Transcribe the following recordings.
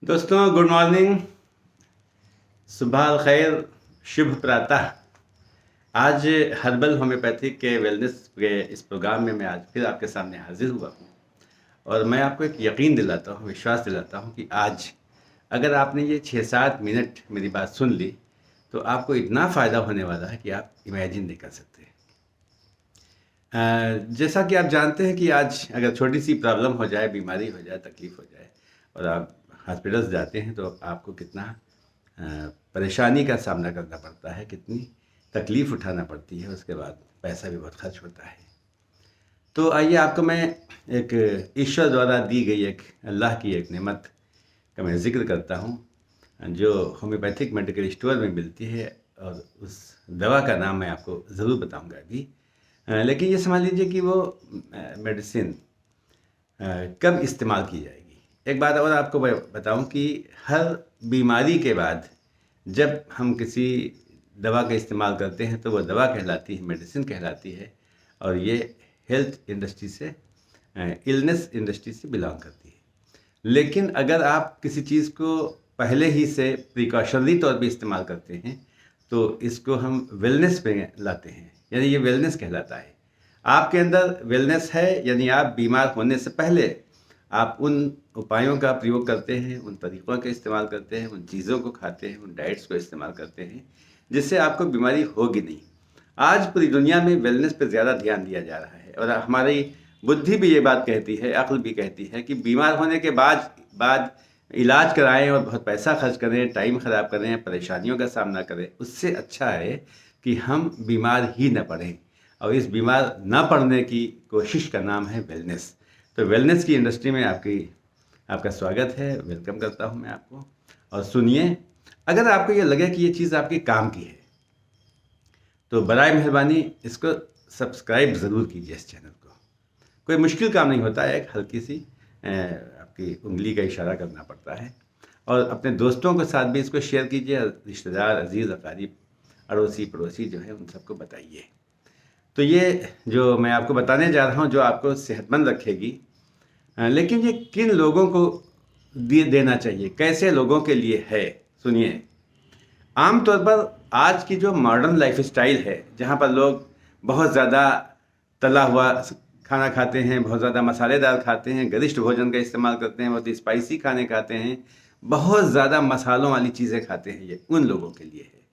दोस्तों good morning, सुबह अल खैर, शुभ प्रातः। आज हर्बल होम्योपैथिक के वेलनेस के इस प्रोग्राम में मैं आज फिर आपके सामने हाजिर हुआ हूँ और मैं आपको एक यकीन दिलाता हूँ, विश्वास दिलाता हूँ कि आज अगर आपने ये 6-7 मिनट मेरी बात सुन ली तो आपको इतना फ़ायदा होने वाला है कि आप इमेजिन नहीं कर सकते। जैसा कि आप जानते हैं कि आज अगर छोटी सी प्रॉब्लम हो जाए, बीमारी हो जाए, तकलीफ़ हो जाए और आप हॉस्पिटल्स जाते हैं तो आपको कितना अ, परेशानी का सामना करना पड़ता है, कितनी तकलीफ़ उठाना पड़ती है, उसके बाद पैसा भी बहुत खर्च होता है। तो आइए आपको मैं एक ईश्वर द्वारा दी गई एक अल्लाह की एक नेमत का मैं ज़िक्र करता हूँ, जो होम्योपैथिक मेडिकल स्टोर में मिलती है और उस दवा का नाम मैं आपको ज़रूर बताऊँगा अभी। लेकिन ये समझ लीजिए कि वो मेडिसिन कब इस्तेमाल की जाएगी। एक बात और आपको मैं बताऊं कि हर बीमारी के बाद जब हम किसी दवा का इस्तेमाल करते हैं तो वो दवा कहलाती है, मेडिसिन कहलाती है और ये हेल्थ इंडस्ट्री से, इलनेस इंडस्ट्री से बिलोंग करती है। लेकिन अगर आप किसी चीज़ को पहले ही से प्रिकॉशनरी तौर पे इस्तेमाल करते हैं तो इसको हम वेलनेस पे लाते हैं, यानी ये वेलनेस कहलाता है। आपके अंदर वेलनेस है, यानी आप बीमार होने से पहले आप उन उपायों का प्रयोग करते हैं, उन तरीक़ों का इस्तेमाल करते हैं, उन चीज़ों को खाते हैं, उन डाइट्स को इस्तेमाल करते हैं जिससे आपको बीमारी होगी नहीं। आज पूरी दुनिया में वेलनेस पे ज़्यादा ध्यान दिया जा रहा है और हमारी बुद्धि भी ये बात कहती है, अक्ल भी कहती है कि बीमार होने के बाद बाद इलाज कराएं और बहुत पैसा खर्च करें, टाइम ख़राब करें, परेशानियों का सामना करें, उससे अच्छा है कि हम बीमार ही न पड़ें। और इस बीमार ना पड़ने की कोशिश का नाम है वेलनेस। तो वेलनेस की इंडस्ट्री में आपका स्वागत है, वेलकम करता हूँ मैं आपको। और सुनिए, अगर आपको ये लगे कि ये चीज़ आपके काम की है तो बराए मेहरबानी इसको सब्सक्राइब ज़रूर कीजिए इस चैनल को। कोई मुश्किल काम नहीं होता है, एक हल्की सी आपकी उंगली का इशारा करना पड़ता है। और अपने दोस्तों के साथ भी इसको शेयर कीजिए, रिश्तेदार, अजीज़, अकारीब, अड़ोसी पड़ोसी जो है उन सबको बताइए। तो ये जो मैं आपको बताने जा रहा हूँ जो आपको सेहतमंद रखेगी, लेकिन ये किन लोगों को देना चाहिए, कैसे लोगों के लिए है, सुनिए। आमतौर पर आज की जो मॉडर्न लाइफ स्टाइल है, जहाँ पर लोग बहुत ज़्यादा तला हुआ खाना खाते हैं, बहुत ज़्यादा मसालेदार खाते हैं, गरिष्ठ भोजन का इस्तेमाल करते हैं, बहुत स्पाइसी खाने खाते हैं, बहुत ज़्यादा मसालों वाली चीज़ें खाते हैं, ये उन लोगों के लिए है।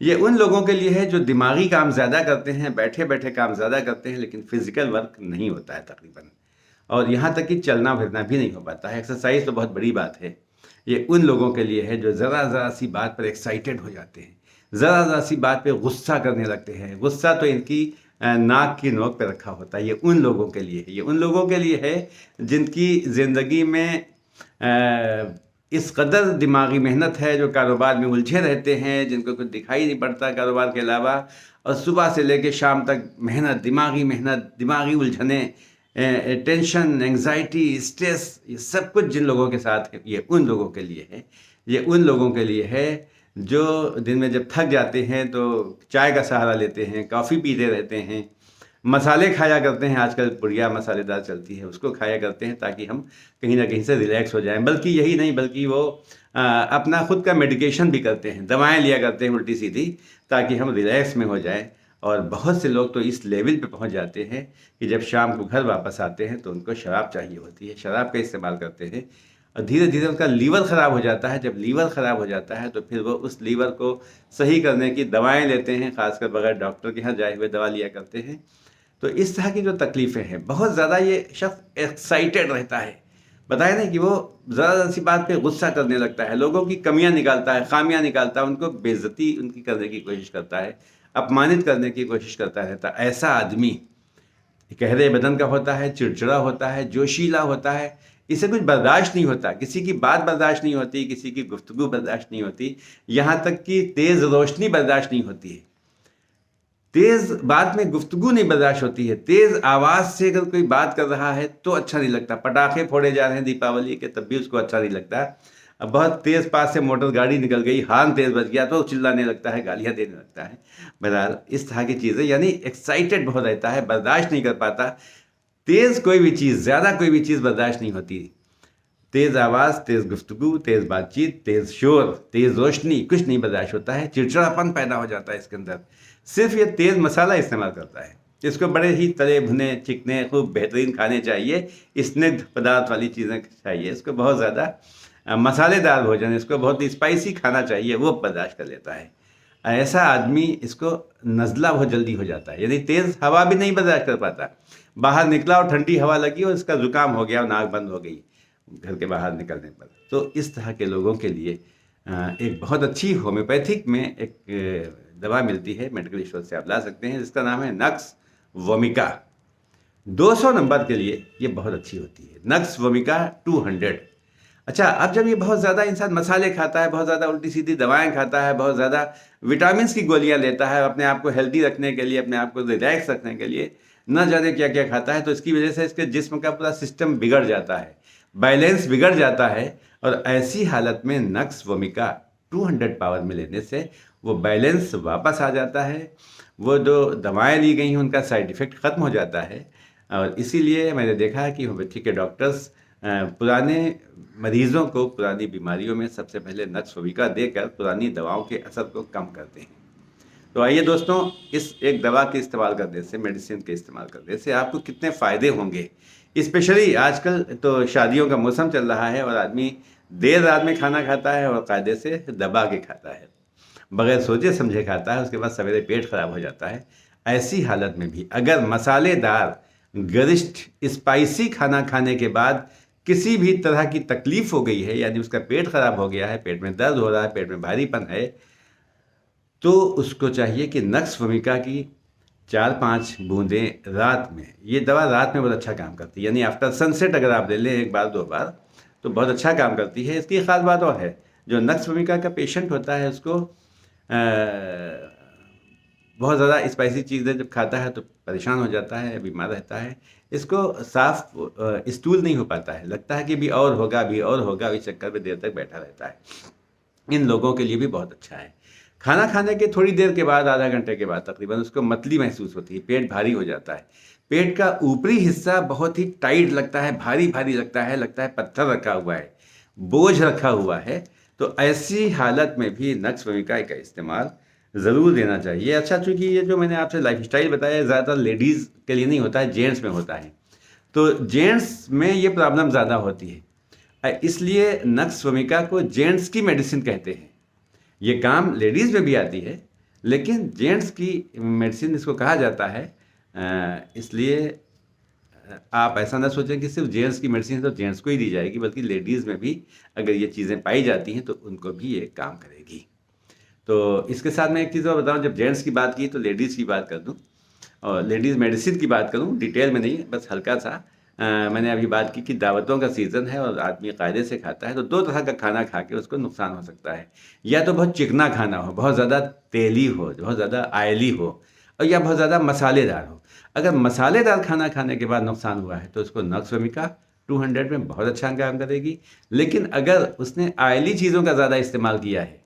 ये उन लोगों के लिए है जो दिमागी काम ज़्यादा करते हैं, बैठे बैठे काम ज़्यादा करते हैं, लेकिन फिजिकल वर्क नहीं होता है तकरीबन। और यहाँ तक कि चलना फिरना भी नहीं हो पाता है। एक्सरसाइज तो बहुत बड़ी बात है। ये उन लोगों के लिए है जो ज़रा ज़रा सी बात पर एक्साइटेड हो जाते हैं, ज़रा ज़रा सी बात पे गुस्सा करने लगते हैं। गुस्सा तो इनकी नाक की नोक पे रखा होता है। ये उन लोगों के लिए है, ये उन लोगों के लिए है जिनकी ज़िंदगी में इस कदर दिमागी मेहनत है, जो कारोबार में उलझे रहते हैं, जिनको कुछ दिखाई नहीं पड़ता कारोबार के अलावा, और सुबह से लेकर शाम तक मेहनत, दिमागी उलझने, टेंशन, एंग्जाइटी, स्ट्रेस, ये सब कुछ जिन लोगों के साथ है, ये उन लोगों के लिए है। ये उन लोगों के लिए है जो दिन में जब थक जाते हैं तो चाय का सहारा लेते हैं, कॉफ़ी पीते रहते हैं, मसाले खाया करते हैं, आजकल पुड़िया मसालेदार चलती है, उसको खाया करते हैं ताकि हम कहीं ना कहीं से रिलैक्स हो जाएं। बल्कि यही नहीं, बल्कि वो अपना खुद का मेडिकेशन भी करते हैं, दवाएं लिया करते हैं उल्टी सीधी, ताकि हम रिलैक्स में हो जाएं। और बहुत से लोग तो इस लेवल पे पहुंच जाते हैं कि जब शाम को घर वापस आते हैं तो उनको शराब चाहिए होती है, शराब का इस्तेमाल करते हैं और धीरे धीरे उनका लीवर ख़राब हो जाता है। जब लीवर ख़राब हो जाता है तो फिर वो उस लीवर को सही करने की दवाएं लेते हैं, ख़ासकर बगैर डॉक्टर के यहाँ जाए हुए दवा लिया करते हैं। तो इस तरह की जो तकलीफ़ें हैं, बहुत ज़्यादा ये शख्स एक्साइटेड रहता है, बताया नहीं कि वो ज़रा सी बात पे गुस्सा करने लगता है, लोगों की कमियां निकालता है, खामियां निकालता है, उनको बेइज्जती उनकी करने की कोशिश करता है, अपमानित करने की कोशिश करता रहता है। ऐसा आदमी गहरे बदन का होता है, चिड़चिड़ा होता है, जोशीला होता है, इसे कुछ बर्दाश्त नहीं होता, किसी की बात बर्दाश्त नहीं होती, किसी की गुफ्तगू बर्दाश्त नहीं होती, यहाँ तक कि तेज़ रोशनी बर्दाश्त नहीं होती है। तेज़ बात में गुफ्तगू नहीं बर्दाश्त होती है। तेज़ आवाज़ से अगर कोई बात कर रहा है तो अच्छा नहीं लगता। पटाखे फोड़े जा रहे हैं दीपावली के, तब भी उसको अच्छा नहीं लगता। अब बहुत तेज़ पास से मोटर गाड़ी निकल गई, हॉर्न तेज़ बज गया तो चिल्लाने लगता है, गालियाँ देने लगता है। बहरहाल इस तरह की चीज़ें, यानी एक्साइटेड बहुत रहता है, बर्दाश्त नहीं कर पाता। तेज़ कोई भी चीज़, ज़्यादा कोई भी चीज़ बर्दाश्त नहीं होती। तेज़ आवाज़, तेज़ गुफ्तगू, तेज़ बातचीत, तेज़ शोर, तेज़ रोशनी, कुछ नहीं बर्दाश्त होता है। चिड़चिड़ापन पैदा हो जाता है इसके अंदर। सिर्फ ये तेज़ मसाला इस्तेमाल करता है। इसको बड़े ही तले भुने, चिकने, खूब बेहतरीन खाने चाहिए, स्निग्ध पदार्थ वाली चीज़ें चाहिए। इसको बहुत ज़्यादा मसालेदार भोजन, इसको बहुत स्पाइसी खाना चाहिए, वो बर्दाश्त कर लेता है। ऐसा आदमी, इसको नज़ला बहुत जल्दी हो जाता है, यानी तेज़ हवा भी नहीं बर्दाश्त कर पाता। बाहर निकला और ठंडी हवा लगी और इसका ज़ुकाम हो गया और नाक बंद हो गई घर के बाहर निकलने पर। तो इस तरह के लोगों के लिए एक बहुत अच्छी होम्योपैथिक में एक दवा मिलती है, मेडिकल स्टोर से आप ला सकते हैं, जिसका नाम है नक्स वोमिका। 200 नंबर के लिए ये बहुत अच्छी होती है, नक्स वोमिका 200। अच्छा, अब जब ये बहुत ज़्यादा इंसान मसाले खाता है, बहुत ज़्यादा उल्टी सीधी दवाएं खाता है, बहुत ज़्यादा विटामिन्स की गोलियां लेता है अपने आप को हेल्दी रखने के लिए, अपने आप को रिलैक्स रखने के लिए, न जाने क्या क्या खाता है, तो इसकी वजह से इसके जिस्म का पूरा सिस्टम बिगड़ जाता है, बैलेंस बिगड़ जाता है। और ऐसी हालत में नक्स वोमिका 200 पावर में लेने से वो बैलेंस वापस आ जाता है, वो जो दवाएं ली गई हैं उनका साइड इफ़ेक्ट ख़त्म हो जाता है। और इसीलिए मैंने देखा है कि होम्योपैथी के डॉक्टर्स पुराने मरीज़ों को पुरानी बीमारियों में सबसे पहले नक्स वोमिका देकर पुरानी दवाओं के असर को कम करते हैं। तो आइए दोस्तों, इस एक दवा के इस्तेमाल करने से, मेडिसिन के इस्तेमाल करने से आपको कितने फ़ायदे होंगे। स्पेशली आजकल तो शादियों का मौसम चल रहा है और आदमी देर रात में खाना खाता है और कायदे से दबा के खाता है, बगैर सोचे समझे खाता है, उसके बाद सवेरे पेट खराब हो जाता है। ऐसी हालत में भी अगर मसालेदार, गरिष्ठ, स्पाइसी खाना खाने के बाद किसी भी तरह की तकलीफ हो गई है, यानी उसका पेट खराब हो गया है, पेट में दर्द हो रहा है, पेट में भारीपन है, तो उसको चाहिए कि नक्स वोमिका की 4-5 बूंदें रात में, ये दवा रात में बहुत अच्छा काम करती है, यानी आफ्टर सनसेट अगर आप ले लें 1 बार 2 बार तो बहुत अच्छा काम करती है। इसकी एक ख़ास बात और है, जो नक्स वोमिका का पेशेंट होता है उसको बहुत ज़्यादा स्पाइसी चीज़ें जब खाता है तो परेशान हो जाता है, बीमार रहता है। इसको साफ स्टूल नहीं हो पाता है, लगता है कि भी और होगा, भी और होगा, इस चक्कर में देर तक बैठा रहता है। इन लोगों के लिए भी बहुत अच्छा है। खाना खाने के थोड़ी देर के बाद, आधा घंटे के बाद तकरीबन, उसको मतली महसूस होती है, पेट भारी हो जाता है। पेट का ऊपरी हिस्सा बहुत ही टाइट लगता है, भारी भारी लगता है पत्थर रखा हुआ है, बोझ रखा हुआ है। तो ऐसी हालत में भी नक्स वोमिका का इस्तेमाल ज़रूर देना चाहिए। अच्छा, चूँकि ये जो मैंने आपसे लाइफस्टाइल बताया ज़्यादातर लेडीज़ के लिए नहीं होता है, जेंट्स में होता है, तो जेंट्स में ये प्रॉब्लम ज़्यादा होती है। इसलिए नक्स वोमिका को जेंट्स की मेडिसिन कहते हैं। ये काम लेडीज़ में भी आती है, लेकिन जेंट्स की मेडिसिन इसको कहा जाता है। इसलिए आप ऐसा ना सोचें कि सिर्फ जेंट्स की मेडिसिन तो जेंट्स को ही दी जाएगी, बल्कि लेडीज़ में भी अगर ये चीज़ें पाई जाती हैं तो उनको भी ये काम करेगी। तो इसके साथ मैं एक चीज़ और बताऊँ, जब जेंट्स की बात की तो लेडीज़ की बात कर दूँ, और लेडीज़ मेडिसिन की बात करूँ, डिटेल में नहीं, बस हल्का सा। मैंने अभी बात की कि दावतों का सीज़न है और आदमी कायदे से खाता है, तो 2 तरह का खाना खा के उसको नुकसान हो सकता है। या तो बहुत चिकना खाना हो, बहुत ज़्यादा तेली हो, बहुत ज़्यादा ऑयली हो, और या बहुत ज़्यादा मसालेदार हो। अगर मसालेदार खाना खाने के बाद नुकसान हुआ है तो उसको नक्स वोमिका 200 में बहुत अच्छा काम करेगी। लेकिन अगर उसने ऑयली चीज़ों का ज़्यादा इस्तेमाल किया है,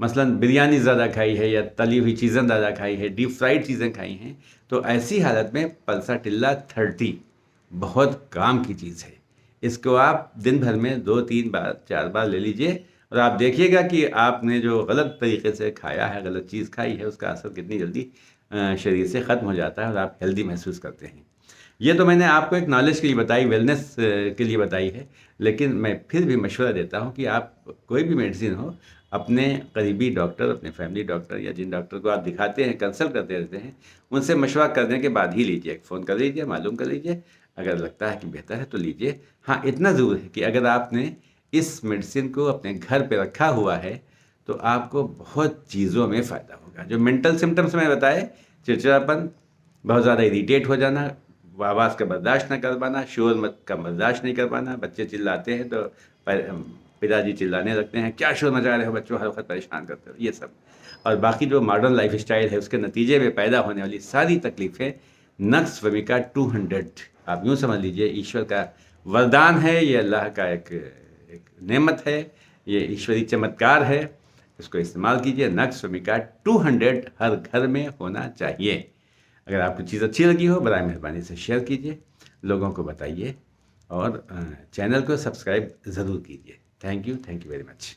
मसलन बिरयानी ज़्यादा खाई है या तली हुई चीज़ें ज़्यादा खाई है, डीप फ्राइड चीज़ें खाई हैं, तो ऐसी हालत में पल्साटिल्ला 30 बहुत काम की चीज़ है। इसको आप दिन भर में 2-3 बार, 4 बार ले लीजिए और आप देखिएगा कि आपने जो गलत तरीके से खाया है, गलत चीज़ खाई है, उसका असर कितनी जल्दी शरीर से ख़त्म हो जाता है और आप हेल्दी महसूस करते हैं। ये तो मैंने आपको एक नॉलेज के लिए बताई, वेलनेस के लिए बताई है, लेकिन मैं फिर भी मशवरा देता हूँ कि आप कोई भी मेडिसिन हो, अपने करीबी डॉक्टर, अपने फैमिली डॉक्टर या जिन डॉक्टर को आप दिखाते हैं, कंसल्ट करते रहते हैं, उनसे मशवरा करने के बाद ही लीजिए। फ़ोन कर लीजिए, मालूम कर लीजिए, अगर लगता है कि बेहतर है तो लीजिए। हाँ, इतना ज़रूर है कि अगर आपने इस मेडिसिन को अपने घर पे रखा हुआ है तो आपको बहुत चीज़ों में फ़ायदा होगा। जो मेंटल सिम्पटम्स मैंने बताए, चिड़चिड़ापन, बहुत ज़्यादा इरिटेट हो जाना, आवाज़ का बर्दाश्त न कर पाना, शोर मत का बर्दाश्त नहीं कर पाना, बच्चे चिल्लाते हैं तो पिताजी चिल्लाने लगते हैं, क्या शोर मचा रहे हो बच्चों, हर वक्त परेशान करते हो, ये सब। और बाकी जो मॉडर्न लाइफ स्टाइल है उसके नतीजे में पैदा होने वाली सारी तकलीफ़ें नक्स वोमिका 200, आप यूँ समझ लीजिए, ईश्वर का वरदान है, ये अल्लाह का एक नेमत है, ये ईश्वरी चमत्कार है। इसको इस्तेमाल कीजिए। नक्स वोमिका 200 हर घर में होना चाहिए। अगर आपको चीज़ अच्छी लगी हो, बराए मेहरबानी से शेयर कीजिए, लोगों को बताइए और चैनल को सब्सक्राइब ज़रूर कीजिए। Thank you very much.